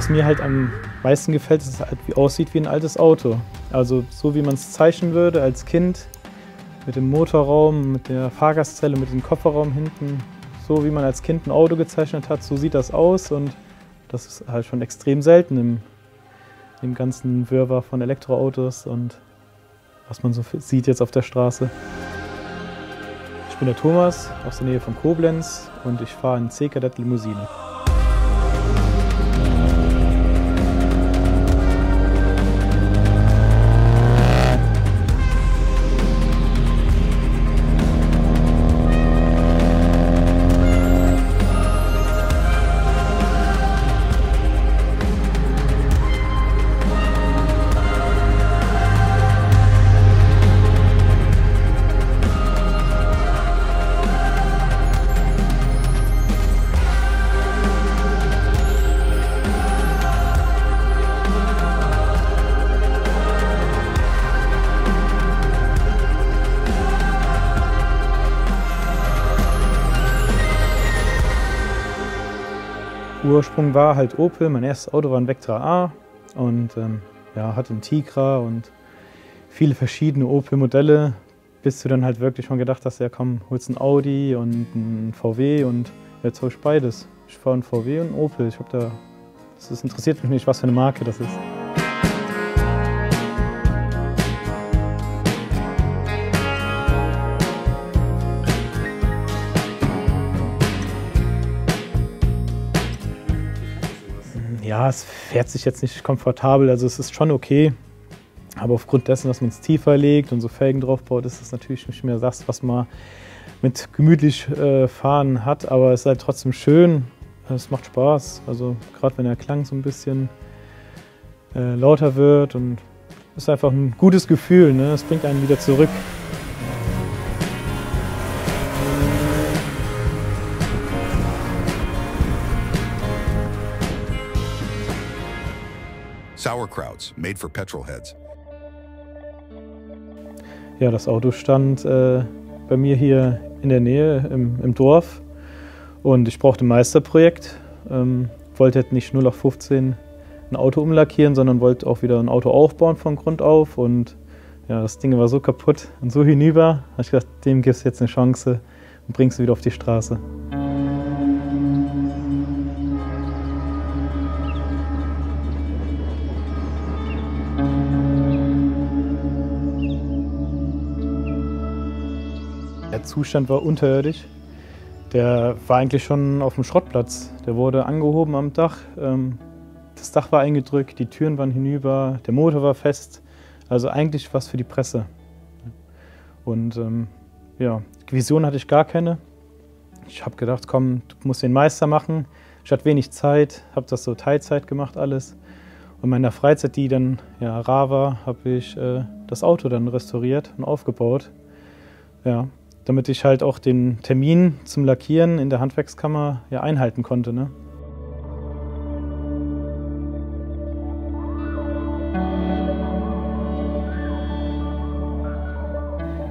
was mir halt am meisten gefällt, ist, dass es halt aussieht wie ein altes Auto. Also so wie man es zeichnen würde als Kind, mit dem Motorraum, mit der Fahrgastzelle, mit dem Kofferraum hinten. So wie man als Kind ein Auto gezeichnet hat, so sieht das aus und das ist halt schon extrem selten im ganzen Wirrwarr von Elektroautos und was man so sieht jetzt auf der Straße. Ich bin der Thomas aus der Nähe von Koblenz und ich fahre eine C-Kadett Limousine. Ursprung war halt Opel, mein erstes Auto war ein Vectra A und ja, hatte einen Tigra und viele verschiedene Opel-Modelle, bis du dann halt wirklich schon gedacht hast, ja komm, holst einen Audi und einen VW und jetzt hol ich beides. Ich fahre einen VW und einen Opel. Das interessiert mich nicht, was für eine Marke das ist. Ja, es fährt sich jetzt nicht komfortabel, also es ist schon okay. Aber aufgrund dessen, dass man es tiefer legt und so Felgen drauf baut, ist es natürlich nicht mehr das, was man mit gemütlich fahren hat. Aber es ist halt trotzdem schön, es macht Spaß. Also gerade wenn der Klang so ein bisschen lauter wird und es ist einfach ein gutes Gefühl, ne? Es bringt einen wieder zurück. Sauerkrauts, made for petrolheads. Ja, das Auto stand bei mir hier in der Nähe im Dorf und ich brauchte ein Meisterprojekt. Wollte nicht 0815 ein Auto umlackieren, sondern wollte auch wieder ein Auto aufbauen von Grund auf und ja, das Ding war so kaputt und so hinüber. Da habe ich gedacht, dem gibst du jetzt eine Chance und bringst du wieder auf die Straße. Der Zustand war unterirdisch. Der war eigentlich schon auf dem Schrottplatz. Der wurde angehoben am Dach. Das Dach war eingedrückt, die Türen waren hinüber, der Motor war fest. Also eigentlich was für die Presse. Und ja, Vision hatte ich gar keine. Ich habe gedacht, komm, du musst den Meister machen. Ich hatte wenig Zeit, habe das so Teilzeit gemacht alles. Und in meiner Freizeit, die dann ja, rar war, habe ich das Auto dann restauriert und aufgebaut. Ja, damit ich halt auch den Termin zum Lackieren in der Handwerkskammer ja, einhalten konnte. Ne?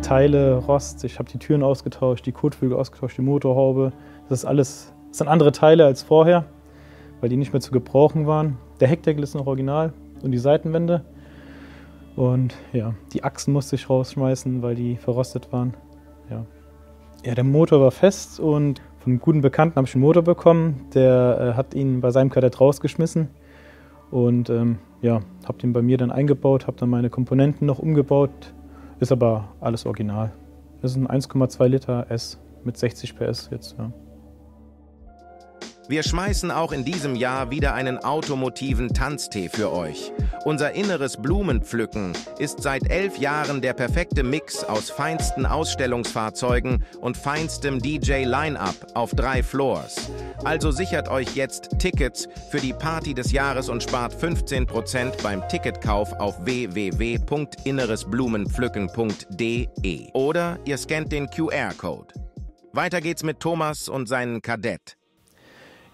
Teile, Rost, ich habe die Türen ausgetauscht, die Kotflügel ausgetauscht, die Motorhaube. Das sind andere Teile als vorher, weil die nicht mehr zu gebrauchen waren. Der Heckdeckel ist noch original und die Seitenwände. Und ja, die Achsen musste ich rausschmeißen, weil die verrostet waren. Ja, der Motor war fest und von einem guten Bekannten habe ich einen Motor bekommen. Der hat ihn bei seinem Kadett rausgeschmissen und ja, habe den bei mir dann eingebaut, habe dann meine Komponenten noch umgebaut. Ist aber alles original. Das ist ein 1,2 Liter S mit 60 PS jetzt. Ja. Wir schmeißen auch in diesem Jahr wieder einen automotiven Tanztee für euch. Unser inneres Blumenpflücken ist seit 11 Jahren der perfekte Mix aus feinsten Ausstellungsfahrzeugen und feinstem DJ-Line-Up auf 3 Floors. Also sichert euch jetzt Tickets für die Party des Jahres und spart 15% beim Ticketkauf auf www.inneresblumenpflücken.de oder ihr scannt den QR-Code. Weiter geht's mit Thomas und seinen Kadett.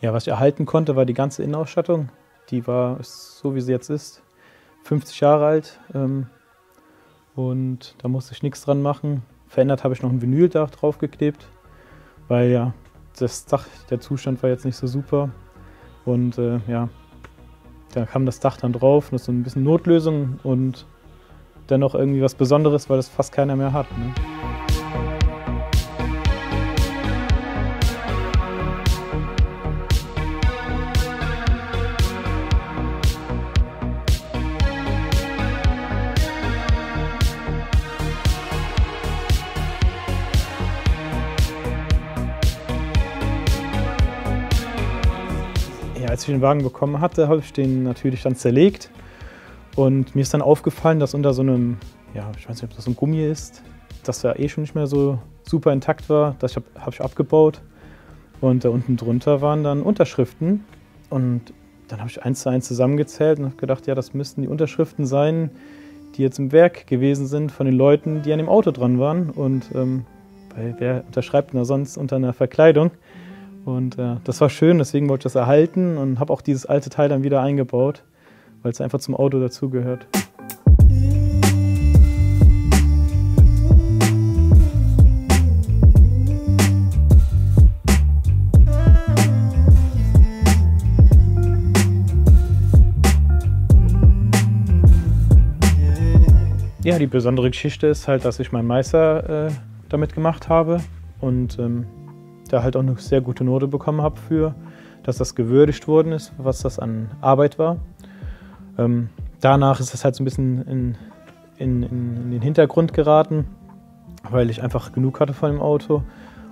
Ja, was ich erhalten konnte, war die ganze Innenausstattung. Die war so, wie sie jetzt ist, 50 Jahre alt. Und da musste ich nichts dran machen. Verändert habe ich noch ein Vinyldach draufgeklebt, weil ja, das Dach, der Zustand war jetzt nicht so super. Und ja, da kam das Dach dann drauf, das ist so ein bisschen Notlösung und dennoch irgendwie was Besonderes, weil das fast keiner mehr hat. Ne? Ja, als ich den Wagen bekommen hatte, habe ich den natürlich dann zerlegt. Und mir ist dann aufgefallen, dass unter so einem, ja, ich weiß nicht, ob das so ein Gummi ist, dass der schon nicht mehr so super intakt war. Das habe ich abgebaut. Und da unten drunter waren dann Unterschriften. Und dann habe ich 1 zu 1 zusammengezählt und habe gedacht, ja, das müssten die Unterschriften sein, die jetzt im Werk gewesen sind von den Leuten, die an dem Auto dran waren. Und weil wer unterschreibt denn da sonst unter einer Verkleidung? Und das war schön, deswegen wollte ich das erhalten und habe auch dieses alte Teil dann wieder eingebaut, weil es einfach zum Auto dazugehört. Ja, die besondere Geschichte ist halt, dass ich meinen Meister damit gemacht habe und da halt auch eine sehr gute Note bekommen habe für, dass das gewürdigt worden ist, was das an Arbeit war. Danach ist das halt so ein bisschen in den Hintergrund geraten, weil ich einfach genug hatte von dem Auto.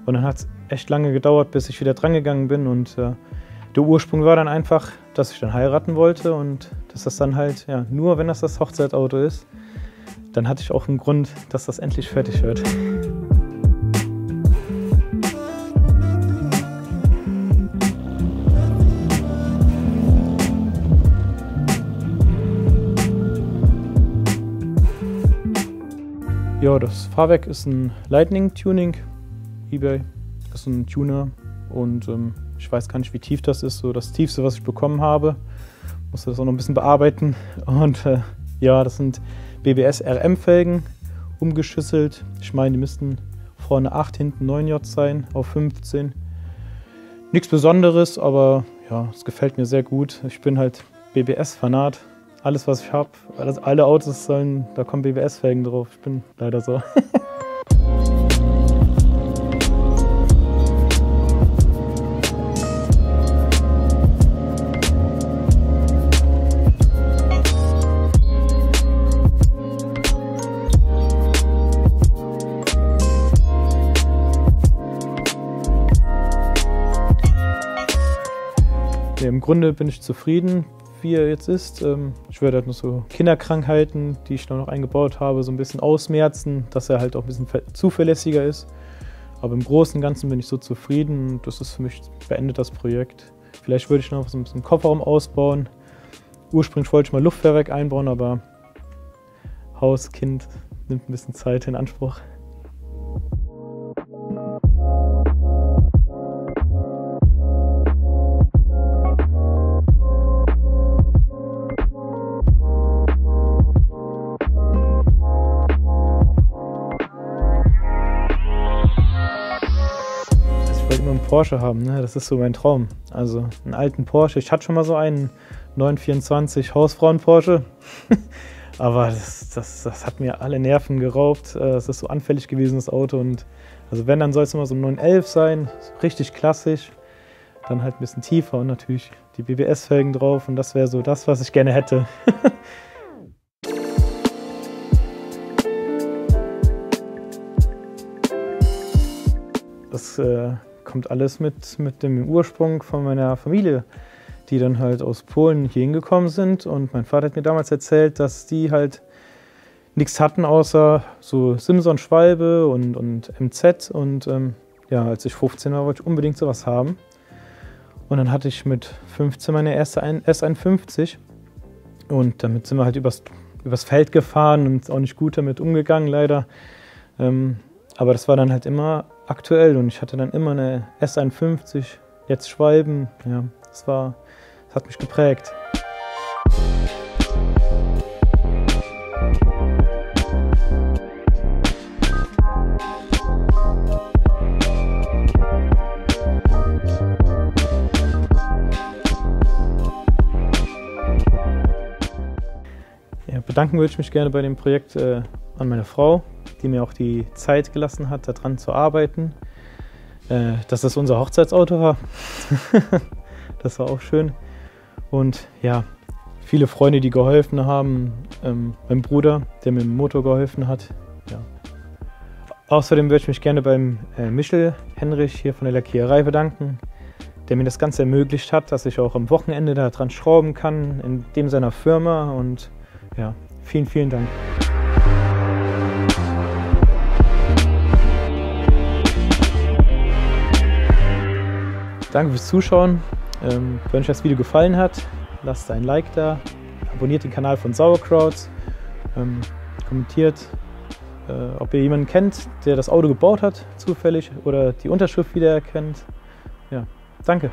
Und dann hat es echt lange gedauert, bis ich wieder dran gegangen bin. Und der Ursprung war dann einfach, dass ich dann heiraten wollte und dass das dann halt, ja, nur wenn das Hochzeitsauto ist, dann hatte ich auch einen Grund, dass das endlich fertig wird. Ja, das Fahrwerk ist ein Lightning Tuning, eBay, ist ein Tuner und ich weiß gar nicht, wie tief das ist, so das tiefste, was ich bekommen habe. Musste das auch noch ein bisschen bearbeiten und ja, das sind BBS RM-Felgen, umgeschüsselt. Ich meine, die müssten vorne 8, hinten 9J sein, auf 15. Nichts Besonderes, aber ja, es gefällt mir sehr gut. Ich bin halt BBS-Fanat. Alles, was ich habe, alle Autos sollen, da kommen BBS-Felgen drauf. Ich bin leider so. Ja, im Grunde bin ich zufrieden, wie er jetzt ist. Ich würde halt noch so Kinderkrankheiten, die ich noch eingebaut habe, so ein bisschen ausmerzen, dass er halt auch ein bisschen zuverlässiger ist. Aber im Großen und Ganzen bin ich so zufrieden und das ist für mich beendet das Projekt. Vielleicht würde ich noch so ein bisschen Kofferraum ausbauen. Ursprünglich wollte ich mal Luftfahrwerk einbauen, aber Haus, Kind nimmt ein bisschen Zeit in Anspruch. Ich wollte immer einen Porsche haben, ne? Das ist so mein Traum. Also einen alten Porsche. Ich hatte schon mal so einen 924 Hausfrauen-Porsche. Aber das hat mir alle Nerven geraubt. Es ist so anfällig gewesen, das Auto. Und also wenn, dann soll es immer so ein 911 sein. Richtig klassisch. Dann halt ein bisschen tiefer und natürlich die BBS-Felgen drauf. Und das wäre so das, was ich gerne hätte. Das kommt alles mit dem Ursprung von meiner Familie, die dann halt aus Polen hier hingekommen sind. Und mein Vater hat mir damals erzählt, dass die halt nichts hatten außer so Simson-Schwalbe und MZ. Und ja, als ich 15 war, wollte ich unbedingt sowas haben. Und dann hatte ich mit 15 meine erste S51. Und damit sind wir halt übers Feld gefahren und auch nicht gut damit umgegangen, leider. Aber das war dann halt immer aktuell und ich hatte dann immer eine S51, jetzt Schwalben. Ja, das hat mich geprägt. Bedanken würde ich mich gerne bei dem Projekt an meine Frau, die mir auch die Zeit gelassen hat, daran zu arbeiten. Dass das unser Hochzeitsauto war, das war auch schön. Und ja, viele Freunde, die geholfen haben. Mein Bruder, der mir im Motor geholfen hat. Ja. Außerdem würde ich mich gerne beim Michel Henrich hier von der Lackiererei bedanken, der mir das Ganze ermöglicht hat, dass ich auch am Wochenende da dran schrauben kann, in dem seiner Firma. Und ja, vielen, vielen Dank. Danke fürs Zuschauen. Wenn euch das Video gefallen hat, lasst ein Like da, abonniert den Kanal von Sauerkrauts, kommentiert, ob ihr jemanden kennt, der das Auto gebaut hat, zufällig, oder die Unterschrift wiedererkennt. Ja, danke.